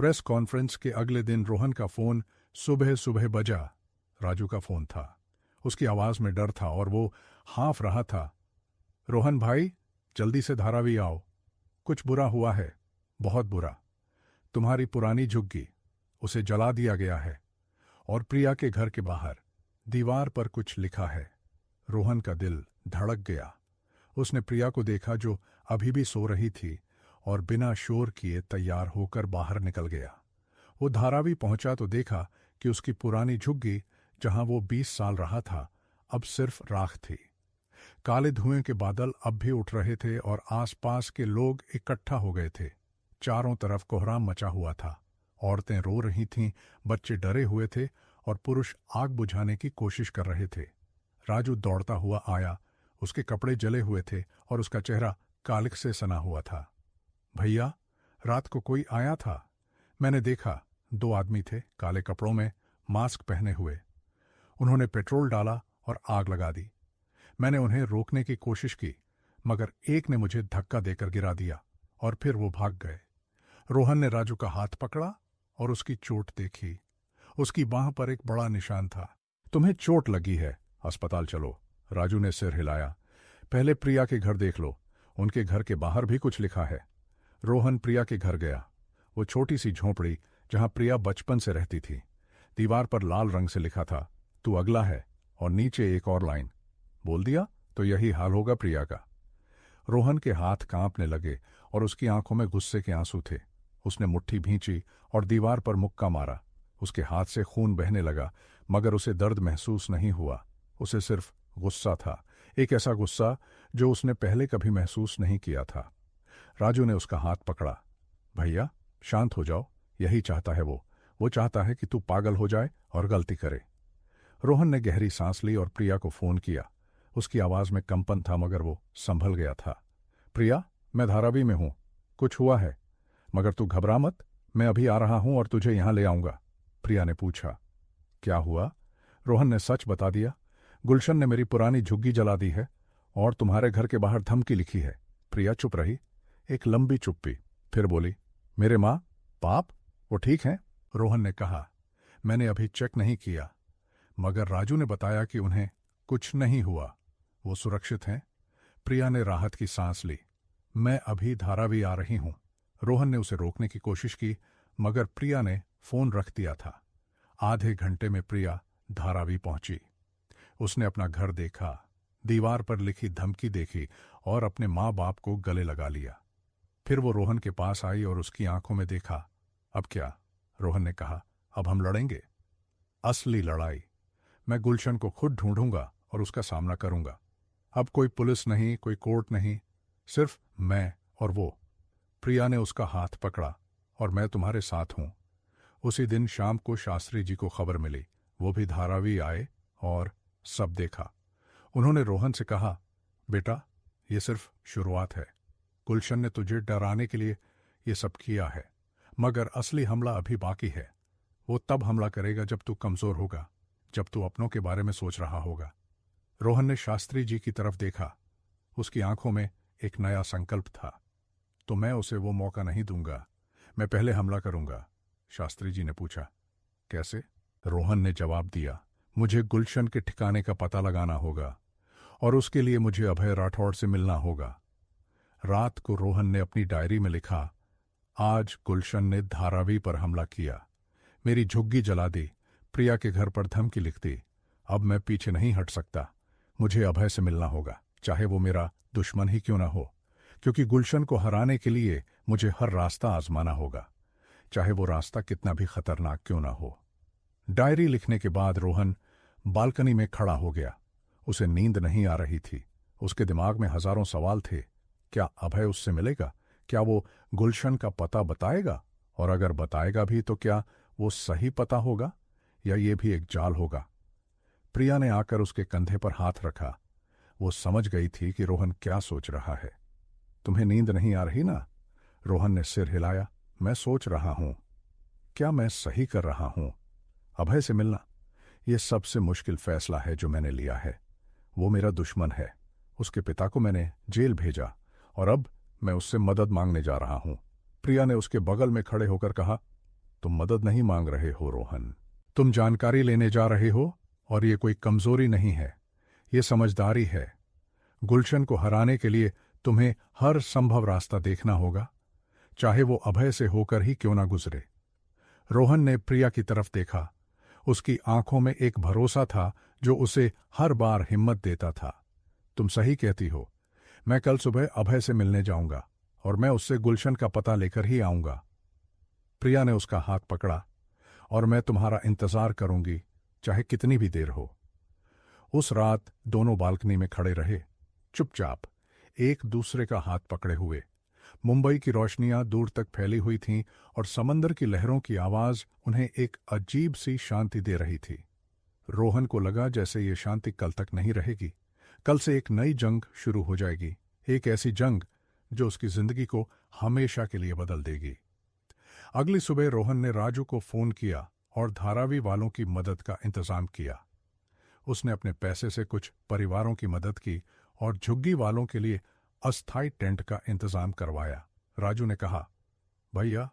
Press conference के अगले दिन रोहन का फोन सुबह सुबह बजा। राजू का फोन था। उसकी आवाज में डर था और वो हाँफ रहा था। रोहन भाई, जल्दी से धारावी आओ। कुछ बुरा हुआ है, बहुत बुरा। तुम्हारी पुरानी झुग्गी, उसे जला दिया गया है। और प्रिया के घर के बाहर दीवार पर कुछ लिखा है। रोहन का दिल धड़क गया। उसने प्रिया को देखा जो अभी भी सो रही थी और बिना शोर किए तैयार होकर बाहर निकल गया। वो धारावी पहुंचा तो देखा कि उसकी पुरानी झुग्गी, जहां वो 20 साल रहा था, अब सिर्फ राख थी। काले धुएं के बादल अब भी उठ रहे थे और आसपास के लोग इकट्ठा हो गए थे। चारों तरफ कोहराम मचा हुआ था। औरतें रो रही थीं, बच्चे डरे हुए थे और पुरुष आग बुझाने की कोशिश कर रहे थे। राजू दौड़ता हुआ आया। उसके कपड़े जले हुए थे और उसका चेहरा कालिख से सना हुआ था। भैया, रात को कोई आया था। मैंने देखा, 2 आदमी थे, काले कपड़ों में, मास्क पहने हुए। उन्होंने पेट्रोल डाला और आग लगा दी। मैंने उन्हें रोकने की कोशिश की, मगर एक ने मुझे धक्का देकर गिरा दिया और फिर वो भाग गए। रोहन ने राजू का हाथ पकड़ा और उसकी चोट देखी। उसकी बांह पर एक बड़ा निशान था। तुम्हें चोट लगी है, अस्पताल चलो। राजू ने सिर हिलाया। पहले प्रिया के घर देख लो, उनके घर के बाहर भी कुछ लिखा है। रोहन प्रिया के घर गया। वो छोटी सी झोंपड़ी जहां प्रिया बचपन से रहती थी। दीवार पर लाल रंग से लिखा था, तू अगला है, और नीचे एक और लाइन। बोल दिया तो यही हाल होगा प्रिया का। रोहन के हाथ कांपने लगे और उसकी आंखों में गुस्से के आंसू थे। उसने मुट्ठी भींची और दीवार पर मुक्का मारा। उसके हाथ से खून बहने लगा, मगर उसे दर्द महसूस नहीं हुआ। उसे सिर्फ गुस्सा था, एक ऐसा गुस्सा जो उसने पहले कभी महसूस नहीं किया था। राजू ने उसका हाथ पकड़ा। भैया, शांत हो जाओ, यही चाहता है वो चाहता है कि तू पागल हो जाए और गलती करे। रोहन ने गहरी सांस ली और प्रिया को फोन किया। उसकी आवाज में कंपन था, मगर वो संभल गया था। प्रिया, मैं धारावी में हूं, कुछ हुआ है, मगर तू घबरा मत, मैं अभी आ रहा हूं और तुझे यहां ले आऊंगा। प्रिया ने पूछा, क्या हुआ? रोहन ने सच बता दिया। गुलशन ने मेरी पुरानी झुग्गी जला दी है और तुम्हारे घर के बाहर धमकी लिखी है। प्रिया चुप रही। एक लंबी चुप्पी, फिर बोली, मेरे माँ बाप वो ठीक हैं? रोहन ने कहा, मैंने अभी चेक नहीं किया, मगर राजू ने बताया कि उन्हें कुछ नहीं हुआ, वो सुरक्षित हैं। प्रिया ने राहत की सांस ली। मैं अभी धारावी आ रही हूं। रोहन ने उसे रोकने की कोशिश की, मगर प्रिया ने फोन रख दिया था। आधे घंटे में प्रिया धारावी पहुंची। उसने अपना घर देखा, दीवार पर लिखी धमकी देखी और अपने माँ बाप को गले लगा लिया। फिर वो रोहन के पास आई और उसकी आंखों में देखा। अब क्या? रोहन ने कहा, अब हम लड़ेंगे, असली लड़ाई। मैं गुलशन को खुद ढूंढूंगा और उसका सामना करूंगा। अब कोई पुलिस नहीं, कोई कोर्ट नहीं, सिर्फ मैं और वो। प्रिया ने उसका हाथ पकड़ा, और मैं तुम्हारे साथ हूं। उसी दिन शाम को शास्त्री जी को खबर मिली। वो भी धारावी आए और सब देखा। उन्होंने रोहन से कहा, बेटा, ये सिर्फ शुरुआत है। गुलशन ने तुझे डराने के लिए ये सब किया है, मगर असली हमला अभी बाकी है। वो तब हमला करेगा जब तू कमजोर होगा, जब तू अपनों के बारे में सोच रहा होगा। रोहन ने शास्त्री जी की तरफ देखा। उसकी आंखों में एक नया संकल्प था। तो मैं उसे वो मौका नहीं दूंगा, मैं पहले हमला करूंगा। शास्त्री जी ने पूछा, कैसे? रोहन ने जवाब दिया, मुझे गुलशन के ठिकाने का पता लगाना होगा और उसके लिए मुझे अभय राठौड़ से मिलना होगा। रात को रोहन ने अपनी डायरी में लिखा, आज गुलशन ने धारावी पर हमला किया, मेरी झुग्गी जला दी, प्रिया के घर पर धमकी लिख दी। अब मैं पीछे नहीं हट सकता, मुझे अभय से मिलना होगा, चाहे वो मेरा दुश्मन ही क्यों ना हो, क्योंकि गुलशन को हराने के लिए मुझे हर रास्ता आजमाना होगा, चाहे वो रास्ता कितना भी खतरनाक क्यों ना हो। डायरी लिखने के बाद रोहन बालकनी में खड़ा हो गया। उसे नींद नहीं आ रही थी। उसके दिमाग में हजारों सवाल थे। क्या अभय उससे मिलेगा? क्या वो गुलशन का पता बताएगा? और अगर बताएगा भी तो क्या वो सही पता होगा, या ये भी एक जाल होगा? प्रिया ने आकर उसके कंधे पर हाथ रखा। वो समझ गई थी कि रोहन क्या सोच रहा है। तुम्हें नींद नहीं आ रही ना? रोहन ने सिर हिलाया। मैं सोच रहा हूं, क्या मैं सही कर रहा हूं? अभय से मिलना, यह सबसे मुश्किल फैसला है जो मैंने लिया है। वो मेरा दुश्मन है। उसके पिता को मैंने जेल भेजा और अब मैं उससे मदद मांगने जा रहा हूं। प्रिया ने उसके बगल में खड़े होकर कहा, तुम मदद नहीं मांग रहे हो रोहन, तुम जानकारी लेने जा रहे हो, और ये कोई कमजोरी नहीं है, ये समझदारी है। गुलशन को हराने के लिए तुम्हें हर संभव रास्ता देखना होगा, चाहे वो अभय से होकर ही क्यों ना गुजरे। रोहन ने प्रिया की तरफ देखा। उसकी आंखों में एक भरोसा था जो उसे हर बार हिम्मत देता था। तुम सही कहती हो, मैं कल सुबह अभय से मिलने जाऊंगा और मैं उससे गुलशन का पता लेकर ही आऊंगा। प्रिया ने उसका हाथ पकड़ा। और मैं तुम्हारा इंतजार करूंगी, चाहे कितनी भी देर हो। उस रात दोनों बालकनी में खड़े रहे, चुपचाप, एक दूसरे का हाथ पकड़े हुए। मुंबई की रोशनियां दूर तक फैली हुई थीं और समंदर की लहरों की आवाज उन्हें एक अजीब सी शांति दे रही थी। रोहन को लगा जैसे ये शांति कल तक नहीं रहेगी। कल से एक नई जंग शुरू हो जाएगी, एक ऐसी जंग जो उसकी जिंदगी को हमेशा के लिए बदल देगी। अगली सुबह रोहन ने राजू को फोन किया और धारावी वालों की मदद का इंतजाम किया। उसने अपने पैसे से कुछ परिवारों की मदद की और झुग्गी वालों के लिए अस्थायी टेंट का इंतजाम करवाया। राजू ने कहा, भैया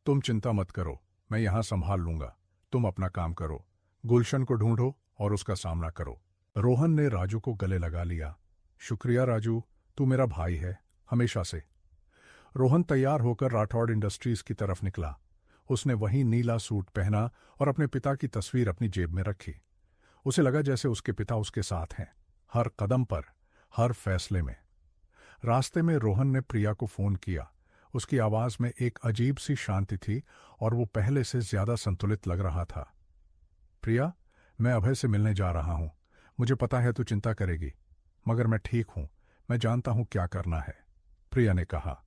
तुम चिंता मत करो, मैं यहां संभाल लूंगा, तुम अपना काम करो, गुलशन को ढूंढो और उसका सामना करो। रोहन ने राजू को गले लगा लिया। शुक्रिया राजू, तू मेरा भाई है, हमेशा से। रोहन तैयार होकर राठौड़ इंडस्ट्रीज की तरफ निकला। उसने वही नीला सूट पहना और अपने पिता की तस्वीर अपनी जेब में रखी। उसे लगा जैसे उसके पिता उसके साथ हैं, हर कदम पर, हर फैसले में। रास्ते में रोहन ने प्रिया को फोन किया। उसकी आवाज में एक अजीब सी शांति थी और वो पहले से ज्यादा संतुलित लग रहा था। प्रिया, मैं अभय से मिलने जा रहा हूं। मुझे पता है तू चिंता करेगी, मगर मैं ठीक हूं, मैं जानता हूं क्या करना है। प्रिया ने कहा,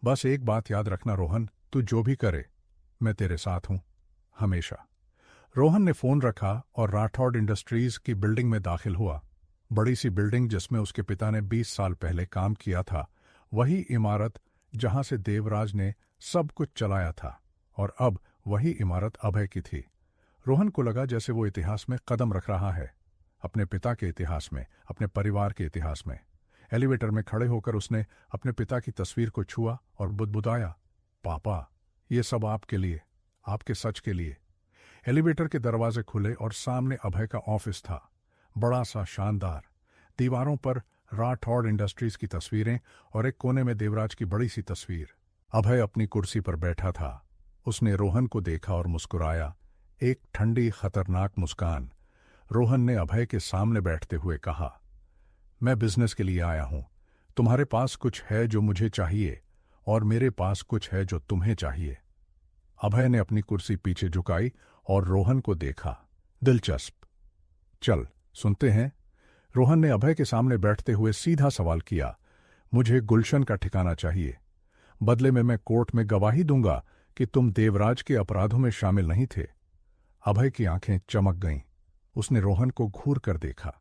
बस एक बात याद रखना रोहन, तू जो भी करे मैं तेरे साथ हूं, हमेशा। रोहन ने फोन रखा और राठौड़ इंडस्ट्रीज की बिल्डिंग में दाखिल हुआ। बड़ी सी बिल्डिंग जिसमें उसके पिता ने 20 साल पहले काम किया था, वही इमारत जहां से देवराज ने सब कुछ चलाया था, और अब वही इमारत अभय की थी। रोहन को लगा जैसे वो इतिहास में कदम रख रहा है, अपने पिता के इतिहास में, अपने परिवार के इतिहास में। एलिवेटर में खड़े होकर उसने अपने पिता की तस्वीर को छुआ और बुदबुदाया, पापा ये सब आपके लिए, आपके सच के लिए। एलिवेटर के दरवाजे खुले और सामने अभय का ऑफिस था, बड़ा सा, शानदार। दीवारों पर राठौड़ इंडस्ट्रीज की तस्वीरें और एक कोने में देवराज की बड़ी सी तस्वीर। अभय अपनी कुर्सी पर बैठा था। उसने रोहन को देखा और मुस्कुराया, एक ठंडी खतरनाक मुस्कान। रोहन ने अभय के सामने बैठते हुए कहा, मैं बिजनेस के लिए आया हूं। तुम्हारे पास कुछ है जो मुझे चाहिए और मेरे पास कुछ है जो तुम्हें चाहिए। अभय ने अपनी कुर्सी पीछे झुकाई और रोहन को देखा। दिलचस्प, चल सुनते हैं। रोहन ने अभय के सामने बैठते हुए सीधा सवाल किया, मुझे गुलशन का ठिकाना चाहिए। बदले में मैं कोर्ट में गवाही दूंगा कि तुम देवराज के अपराधों में शामिल नहीं थे। अभय की आंखें चमक गईं। उसने रोहन को घूर कर देखा।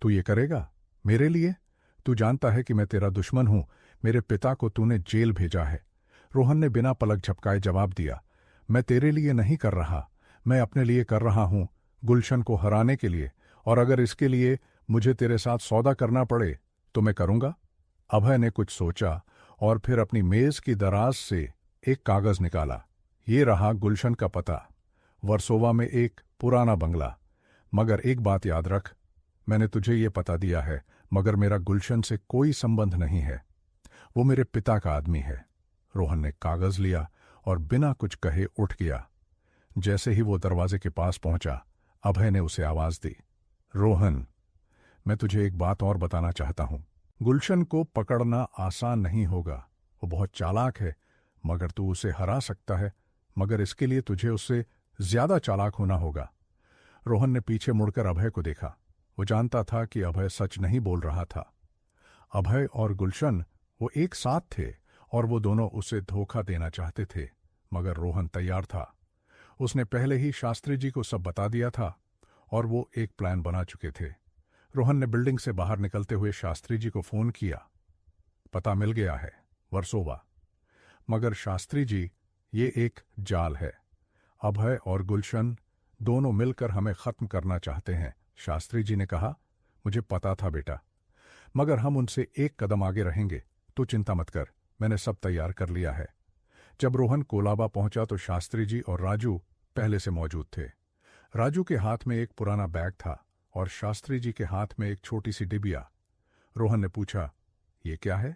तू ये करेगा मेरे लिए? तू जानता है कि मैं तेरा दुश्मन हूं, मेरे पिता को तूने जेल भेजा है। रोहन ने बिना पलक झपकाए जवाब दिया, मैं तेरे लिए नहीं कर रहा, मैं अपने लिए कर रहा हूं, गुलशन को हराने के लिए, और अगर इसके लिए मुझे तेरे साथ सौदा करना पड़े तो मैं करूंगा। अभय ने कुछ सोचा और फिर अपनी मेज की दराज से एक कागज निकाला। ये रहा गुलशन का पता, वर्सोवा में एक पुराना बंगला। मगर एक बात याद रख, मैंने तुझे ये पता दिया है, मगर मेरा गुलशन से कोई संबंध नहीं है, वो मेरे पिता का आदमी है। रोहन ने कागज लिया और बिना कुछ कहे उठ गया। जैसे ही वो दरवाजे के पास पहुंचा, अभय ने उसे आवाज दी, रोहन, मैं तुझे एक बात और बताना चाहता हूं। गुलशन को पकड़ना आसान नहीं होगा, वो बहुत चालाक है, मगर तू उसे हरा सकता है, मगर इसके लिए तुझे उससे ज्यादा चालाक होना होगा। रोहन ने पीछे मुड़कर अभय को देखा। वो जानता था कि अभय सच नहीं बोल रहा था। अभय और गुलशन वो एक साथ थे और वो दोनों उसे धोखा देना चाहते थे, मगर रोहन तैयार था। उसने पहले ही शास्त्री जी को सब बता दिया था और वो एक प्लान बना चुके थे। रोहन ने बिल्डिंग से बाहर निकलते हुए शास्त्री जी को फोन किया। पता मिल गया है, वर्सोवा। मगर शास्त्री जी, ये एक जाल है। अभय और गुलशन दोनों मिलकर हमें खत्म करना चाहते हैं। शास्त्री जी ने कहा, मुझे पता था बेटा, मगर हम उनसे एक कदम आगे रहेंगे। तू चिंता मत कर, मैंने सब तैयार कर लिया है। जब रोहन कोलाबा पहुंचा तो शास्त्री जी और राजू पहले से मौजूद थे। राजू के हाथ में एक पुराना बैग था और शास्त्री जी के हाथ में एक छोटी सी डिबिया। रोहन ने पूछा, ये क्या है?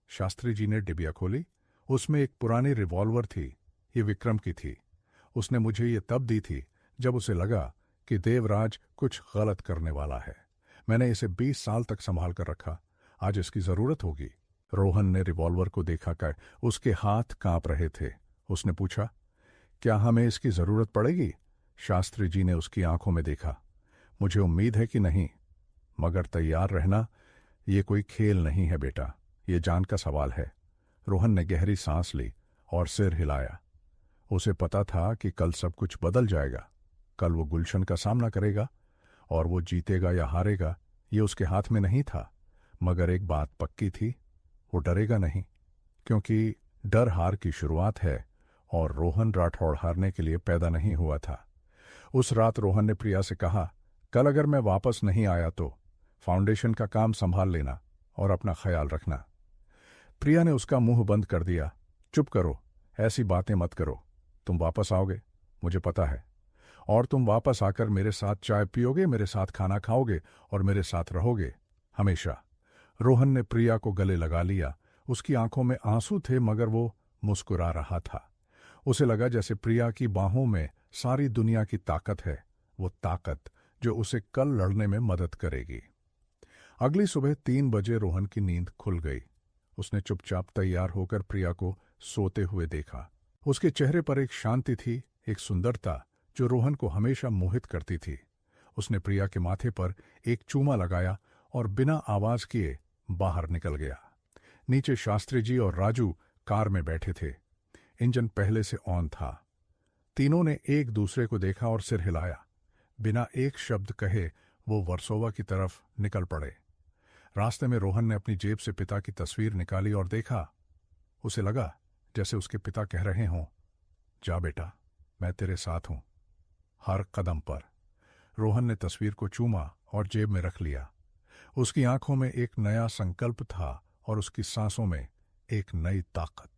शास्त्री जी ने डिबिया खोली। उसमें एक पुरानी रिवॉल्वर थी। ये विक्रम की थी। उसने मुझे ये तब दी थी जब उसे लगा कि देवराज कुछ गलत करने वाला है। मैंने इसे 20 साल तक संभाल कर रखा। आज इसकी जरूरत होगी। रोहन ने रिवॉल्वर को देखा कर उसके हाथ कांप रहे थे। उसने पूछा, क्या हमें इसकी जरूरत पड़ेगी? शास्त्री जी ने उसकी आंखों में देखा। मुझे उम्मीद है कि नहीं, मगर तैयार रहना। ये कोई खेल नहीं है बेटा, ये जान का सवाल है। रोहन ने गहरी सांस ली और सिर हिलाया। उसे पता था कि कल सब कुछ बदल जाएगा। कल वो गुलशन का सामना करेगा और वो जीतेगा या हारेगा ये उसके हाथ में नहीं था। मगर एक बात पक्की थी, वो डरेगा नहीं, क्योंकि डर हार की शुरुआत है और रोहन राठौड़ हारने के लिए पैदा नहीं हुआ था। उस रात रोहन ने प्रिया से कहा, कल अगर मैं वापस नहीं आया तो फाउंडेशन का काम संभाल लेना और अपना ख्याल रखना। प्रिया ने उसका मुंह बंद कर दिया। चुप करो, ऐसी बातें मत करो। तुम वापस आओगे, मुझे पता है। और तुम वापस आकर मेरे साथ चाय पियोगे, मेरे साथ खाना खाओगे और मेरे साथ रहोगे हमेशा। रोहन ने प्रिया को गले लगा लिया। उसकी आंखों में आंसू थे मगर वो मुस्कुरा रहा था। उसे लगा जैसे प्रिया की बाहों में सारी दुनिया की ताकत है, वो ताकत जो उसे कल लड़ने में मदद करेगी। अगली सुबह 3 बजे रोहन की नींद खुल गई। उसने चुपचाप तैयार होकर प्रिया को सोते हुए देखा। उसके चेहरे पर एक शांति थी, एक सुंदरता जो रोहन को हमेशा मोहित करती थी। उसने प्रिया के माथे पर एक चूमा लगाया और बिना आवाज किए बाहर निकल गया। नीचे शास्त्री जी और राजू कार में बैठे थे। इंजन पहले से ऑन था। तीनों ने एक दूसरे को देखा और सिर हिलाया। बिना एक शब्द कहे वो वर्सोवा की तरफ निकल पड़े। रास्ते में रोहन ने अपनी जेब से पिता की तस्वीर निकाली और देखा। उसे लगा जैसे उसके पिता कह रहे हों, जा बेटा, मैं तेरे साथ हूं हर कदम पर। रोहन ने तस्वीर को चूमा और जेब में रख लिया। उसकी आंखों में एक नया संकल्प था और उसकी सांसों में एक नई ताकत।